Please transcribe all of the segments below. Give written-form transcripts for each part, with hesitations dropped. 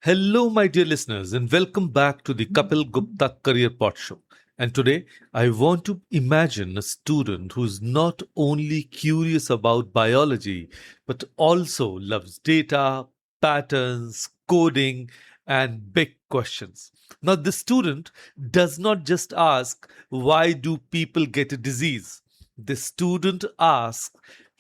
Hello, my dear listeners, and welcome back to the Kapeel Gupta Career PodShow. And today, I want to imagine a student who's not only curious about biology, but also loves data, patterns, coding, and big questions. Now, the student does not just ask, why do people get a disease? The student asks,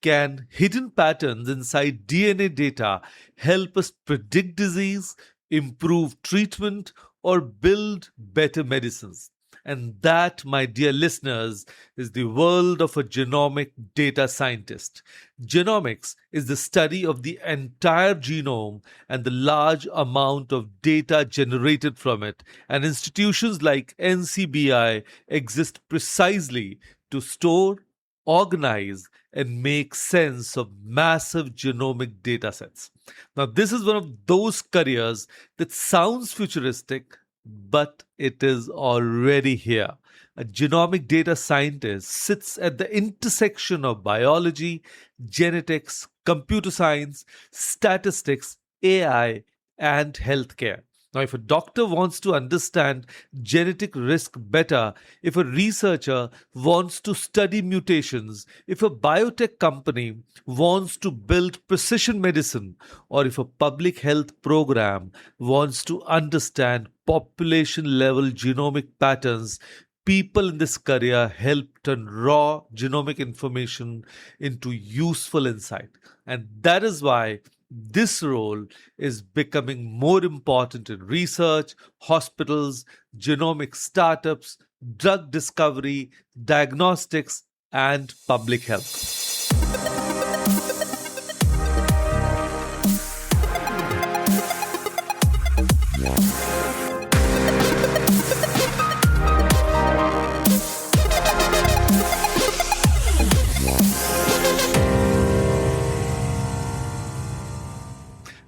can hidden patterns inside DNA data help us predict disease, improve treatment, or build better medicines? And that, my dear listeners, is the world of a genomic data scientist. Genomics is the study of the entire genome and the large amount of data generated from it. And institutions like NCBI exist precisely to store, organize, and make sense of massive genomic data sets. Now, this is one of those careers that sounds futuristic, but it is already here. A genomic data scientist sits at the intersection of biology, genetics, computer science, statistics, AI, and healthcare. Now, if a doctor wants to understand genetic risk better, if a researcher wants to study mutations, if a biotech company wants to build precision medicine, or if a public health program wants to understand population level genomic patterns, people in this career help turn raw genomic information into useful insight. And that is why this role is becoming more important in research, hospitals, genomic startups, drug discovery, diagnostics, and public health.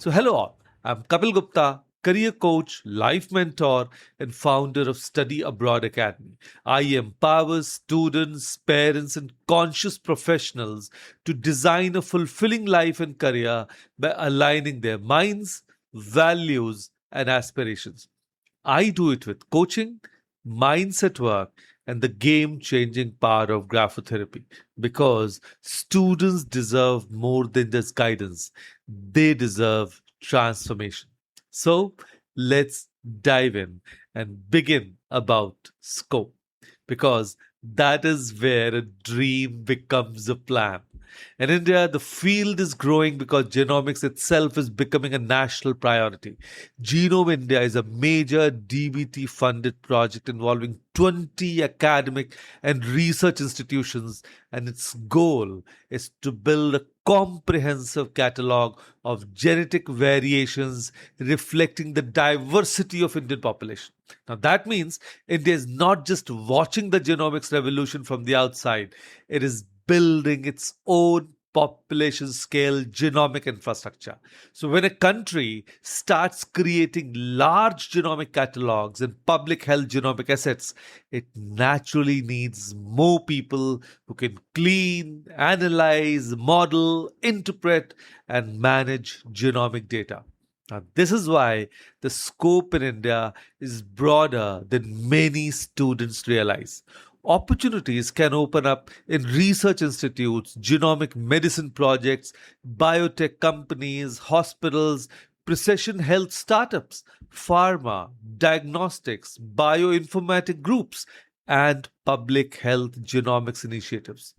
So, hello all. I'm Kapeel Gupta, career coach, life mentor, and founder of Study Abroad Academy. I empower students, parents, and conscious professionals to design a fulfilling life and career by aligning their minds, values, and aspirations. I do it with coaching, mindset work, and the game changing power of graphotherapy because students deserve more than just guidance, they deserve transformation. So let's dive in and begin about scope because that is where a dream becomes a plan. In India, the field is growing because genomics itself is becoming a national priority. GenomeIndia is a major DBT funded project involving 20 academic and research institutions, and its goal is to build a comprehensive catalog of genetic variations reflecting the diversity of Indian population. Now that means India is not just watching the genomics revolution from the outside, it is building its own population scale genomic infrastructure. So, when a country starts creating large genomic catalogs and public health genomic assets, it naturally needs more people who can clean, analyze, model, interpret, and manage genomic data. Now, this is why the scope in India is broader than many students realize. Opportunities can open up in research institutes, genomic medicine projects, biotech companies, hospitals, precision health startups, pharma, diagnostics, bioinformatic groups, and public health genomics initiatives.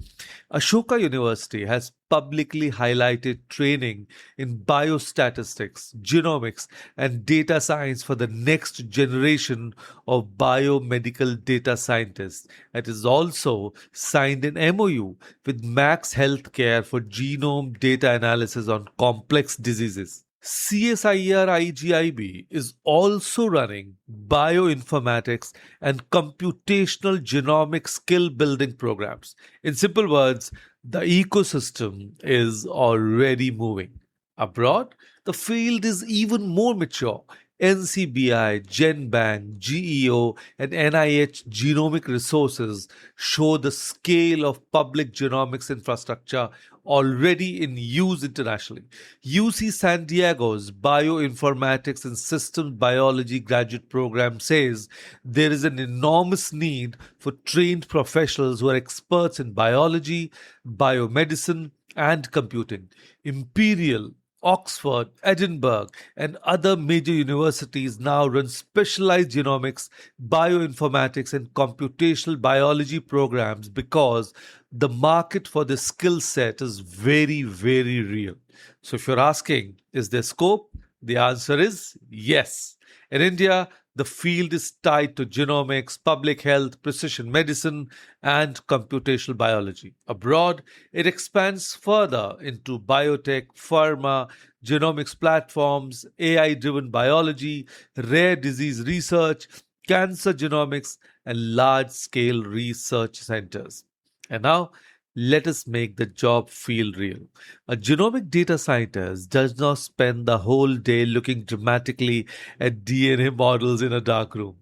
Ashoka University has publicly highlighted training in biostatistics, genomics, and data science for the next generation of biomedical data scientists. It has also signed an MOU with Max Healthcare for genome data analysis on complex diseases. CSIR IGIB is also running bioinformatics and computational genomic skill building programs. In simple words, the ecosystem is already moving. Abroad, the field is even more mature. NCBI, GenBank, GEO, and NIH genomic resources show the scale of public genomics infrastructure already in use internationally. UC San Diego's Bioinformatics and Systems Biology graduate program says there is an enormous need for trained professionals who are experts in biology, biomedicine, and computing. Imperial, Oxford, Edinburgh, and other major universities now run specialized genomics, bioinformatics, and computational biology programs because the market for this skill set is very, very real. So, if you're asking, is there scope? The answer is yes. In India, the field is tied to genomics, public health, precision medicine, and computational biology. Abroad, it expands further into biotech, pharma, genomics platforms, AI driven biology, rare disease research, cancer genomics, and large scale research centers. And now, let us make the job feel real. A genomic data scientist does not spend the whole day looking dramatically at DNA models in a dark room.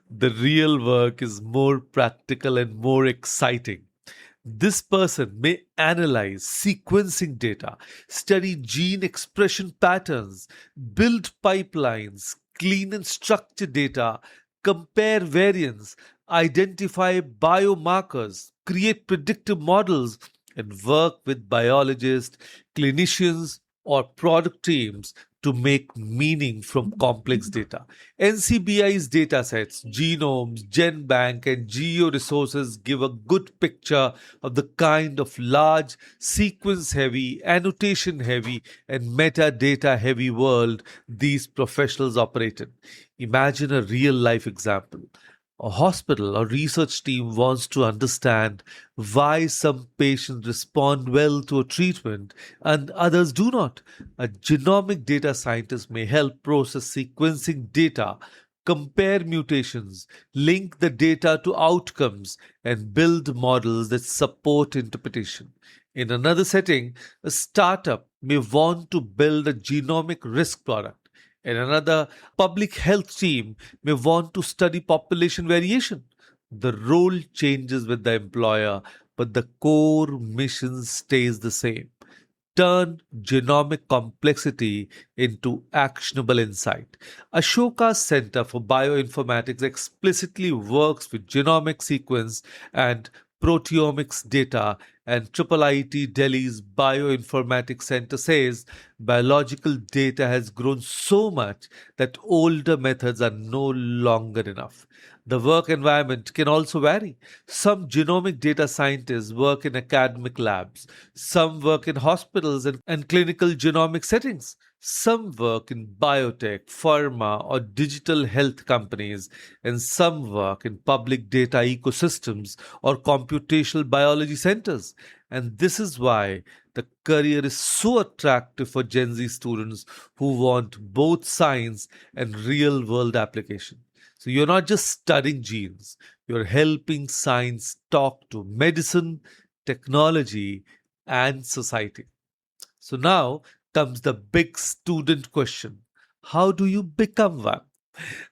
The real work is more practical and more exciting. This person may analyze sequencing data, study gene expression patterns, build pipelines, clean and structure data, compare variants, identify biomarkers, create predictive models, and work with biologists, clinicians, or product teams to make meaning from complex data. NCBI's datasets, genomes, GenBank, and Geo resources give a good picture of the kind of large, sequence heavy, annotation heavy, and metadata heavy world these professionals operate in. Imagine a real life example. A hospital or research team wants to understand why some patients respond well to a treatment and others do not. A genomic data scientist may help process sequencing data, compare mutations, link the data to outcomes, and build models that support interpretation. In another setting, a startup may want to build a genomic risk product, and another public health team may want to study population variation. The role changes with the employer, but the core mission stays the same: turn genomic complexity into actionable insight. Ashoka's Center for Bioinformatics explicitly works with genomic sequence and proteomics data, and IIIT Delhi's Bioinformatics Center says biological data has grown so much that older methods are no longer enough. The work environment can also vary. Some genomic data scientists work in academic labs, some work in hospitals and clinical genomic settings. Some work in biotech, pharma, or digital health companies, and some work in public data ecosystems or computational biology centers. And this is why the career is so attractive for Gen Z students who want both science and real world application. So you're not just studying genes, you're helping science talk to medicine, technology, and society. So now comes the big student question: how do you become one?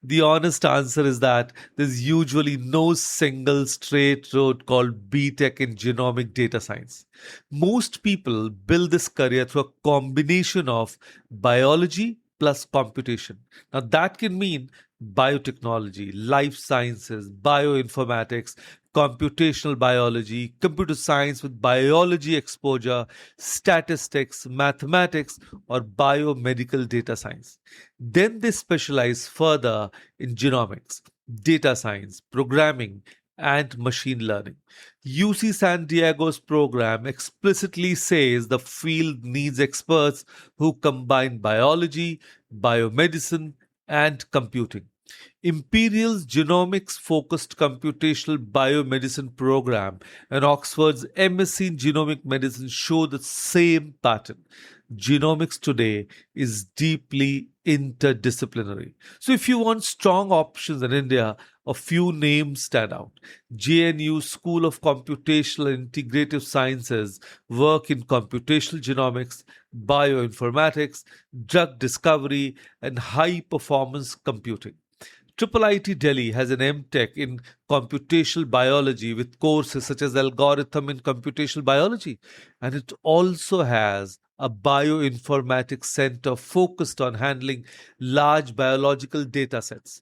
The honest answer is that there's usually no single straight road called BTech in genomic data science. Most people build this career through a combination of biology plus computation. Now, that can mean biotechnology, life sciences, bioinformatics, computational biology, computer science with biology exposure, statistics, mathematics, or biomedical data science. Then they specialize further in genomics, data science, programming, and machine learning. UC San Diego's program explicitly says the field needs experts who combine biology, biomedicine, and computing. Imperial's genomics focused computational biomedicine program and Oxford's MSc in genomic medicine show the same pattern. Genomics today is deeply interdisciplinary. So if you want strong options in India, a few names stand out. JNU School of Computational and Integrative Sciences work in computational genomics, bioinformatics, drug discovery, and high performance computing. IIIT Delhi has an MTech in computational biology with courses such as algorithm in computational biology, and it also has a bioinformatics center focused on handling large biological data sets.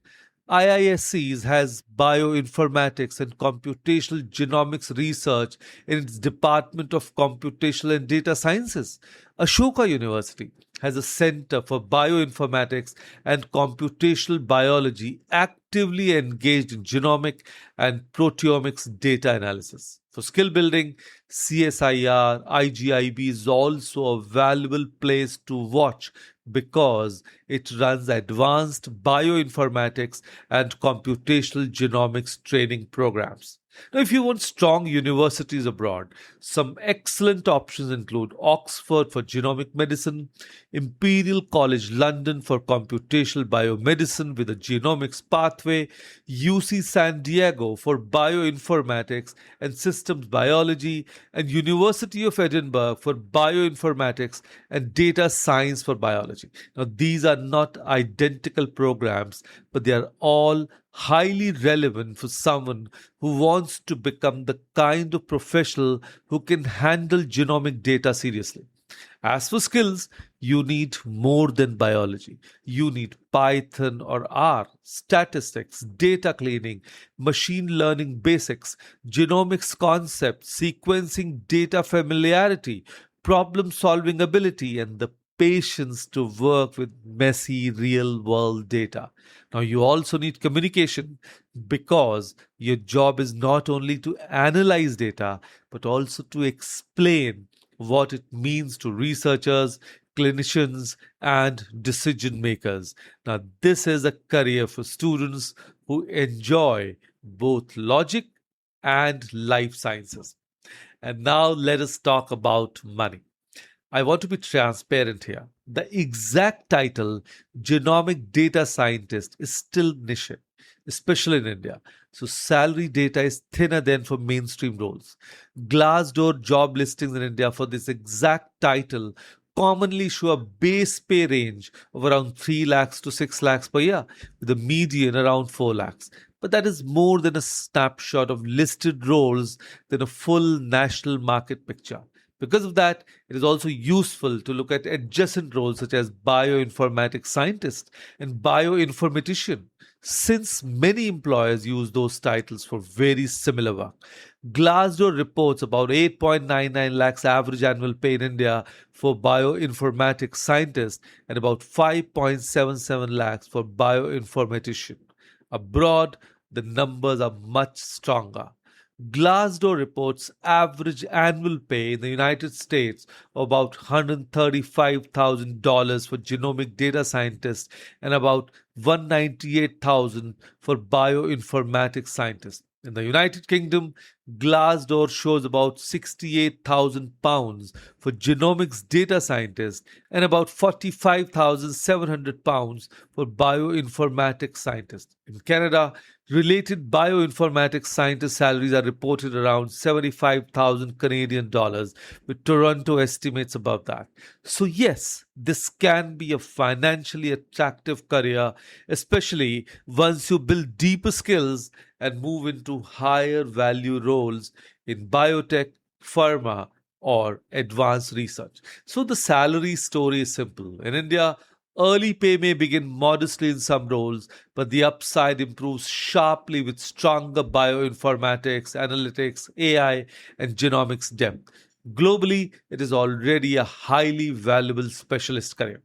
IISc has bioinformatics and computational genomics research in its Department of Computational and Data Sciences. Ashoka University has a center for bioinformatics and computational biology actively engaged in genomic and proteomics data analysis. For skill building, CSIR, IGIB is also a valuable place to watch because it runs advanced bioinformatics and computational genomics training programs. Now, if you want strong universities abroad, some excellent options include Oxford for genomic medicine, Imperial College London for computational biomedicine with a genomics pathway, UC San Diego for bioinformatics and systems biology, and University of Edinburgh for bioinformatics and data science for biology. Now, these are not identical programs, but they are all highly relevant for someone who wants to become the kind of professional who can handle genomic data seriously. As for skills, you need more than biology. You need Python or R, statistics, data cleaning, machine learning basics, genomics concepts, sequencing data familiarity, problem solving ability, and the patience to work with messy real world data. Now, you also need communication because your job is not only to analyze data, but also to explain what it means to researchers, clinicians, and decision makers. Now, this is a career for students who enjoy both logic and life sciences. And now let us talk about money. I want to be transparent here. The exact title, Genomic Data Scientist, is still niche, especially in India. So, salary data is thinner than for mainstream roles. Glassdoor job listings in India for this exact title commonly show a base pay range of around 3 lakhs to 6 lakhs per year, with a median around 4 lakhs. But that is more than a snapshot of listed roles than a full national market picture. Because of that, it is also useful to look at adjacent roles such as bioinformatics scientist and bioinformatician, since many employers use those titles for very similar work. Glassdoor reports about 8.99 lakhs average annual pay in India for bioinformatics scientists and about 5.77 lakhs for bioinformatician. Abroad, the numbers are much stronger. Glassdoor reports average annual pay in the United States of about $135,000 for genomic data scientists and about $198,000 for bioinformatics scientists. In the United Kingdom, Glassdoor shows about £68,000 for genomics data scientists and about £45,700 for bioinformatics scientists. In Canada, related bioinformatics scientist salaries are reported around 75,000 Canadian dollars, with Toronto estimates above that. So yes, this can be a financially attractive career, especially once you build deeper skills and move into higher value roles in biotech, pharma, or advanced research. So the salary story is simple. In India, early pay may begin modestly in some roles, but the upside improves sharply with stronger bioinformatics, analytics, AI, and genomics depth. Globally, it is already a highly valuable specialist career.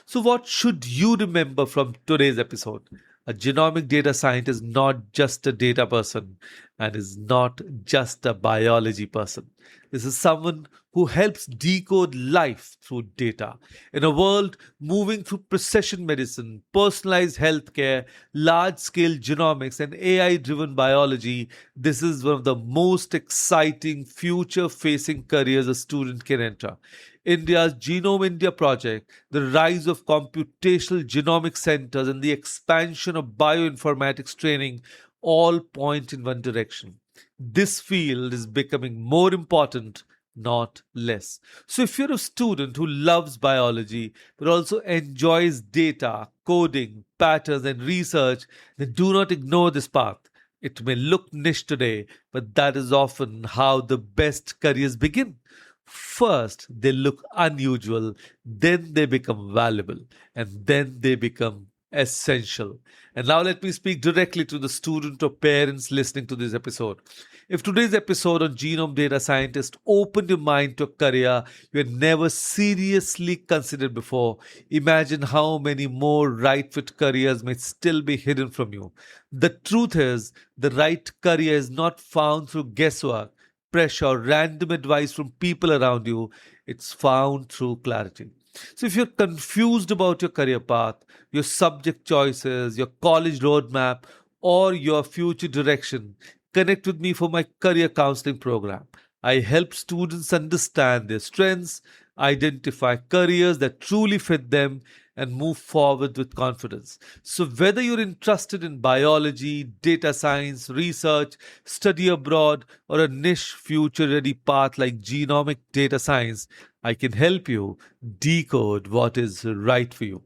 So, what should you remember from today's episode? A genomic data scientist is not just a data person and is not just a biology person. This is someone who helps decode life through data. In a world moving through precision medicine, personalized healthcare, large scale genomics, and AI driven biology, this is one of the most exciting future facing careers a student can enter. India's GenomeIndia project, the rise of computational genomic centers, and the expansion of bioinformatics training all point in one direction. This field is becoming more important, not less. So, if you're a student who loves biology but also enjoys data, coding, patterns, and research, then do not ignore this path. It may look niche today, but that is often how the best careers begin. First, they look unusual, then they become valuable, and then they become essential. And now let me speak directly to the student or parents listening to this episode. If today's episode on Genome Data Scientist opened your mind to a career you had never seriously considered before, imagine how many more right fit careers may still be hidden from you. The truth is, the right career is not found through guesswork, pressure, or random advice from people around you. It's found through clarity. So, if you're confused about your career path, your subject choices, your college roadmap, or your future direction, connect with me for my career counseling program. I help students understand their strengths, identify careers that truly fit them, and move forward with confidence. So, whether you're interested in biology, data science, research, study abroad, or a niche future ready path like genomic data science, I can help you decode what is right for you.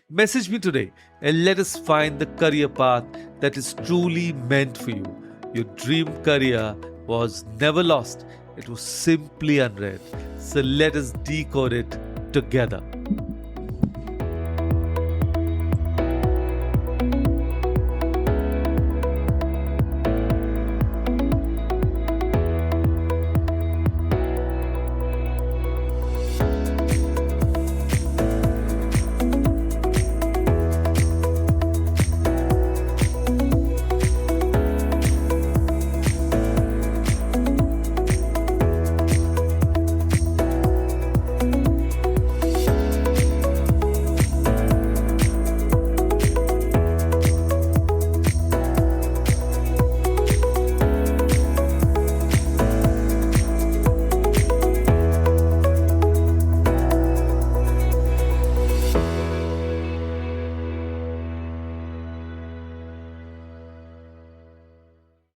Message me today and let us find the career path that is truly meant for you. Your dream career was never lost, it was simply unread. So let us decode it together.